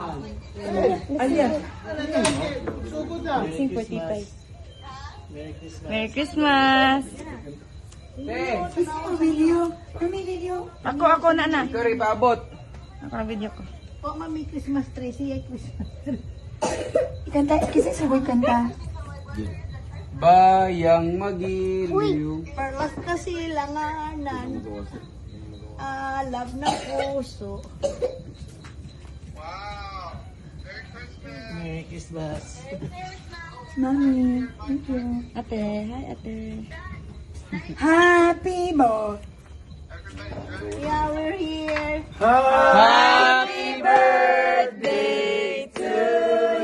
Ayan. 16:45. Merry Christmas! Video. Mami, video. Ako na. Ito rin paabot. Ako na video ko. Oh, mami, Christmas tree. Siya Christmas tree. Ikanta, kasi sabay kanta. Bayang magiliw. Perlas kasi langanan. Alab ng puso. Merry Christmas. Mami, thank you. Ate, hi ate. Happy birthday. Yeah, we're here. Happy birthday to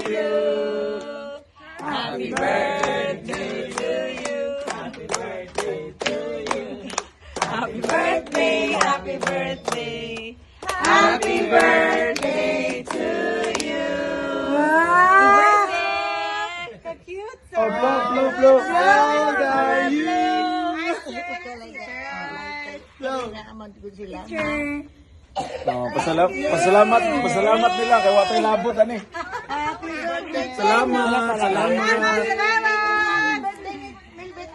you. Happy birthday to you. Happy birthday to you. Happy birthday, happy birthday. Happy birthday to you. Wow! Ka-cute, sir. Oh, blow. How old are you? Pasalamat nila kay watay labot ani. Salamat.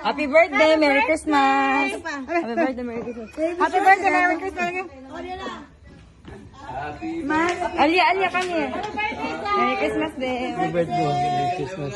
Happy birthday, Merry Christmas. Happy birthday, Merry Christmas. Happy birthday, Merry Christmas. Alia kami. Merry Christmas din. Happy birthday. Merry Christmas.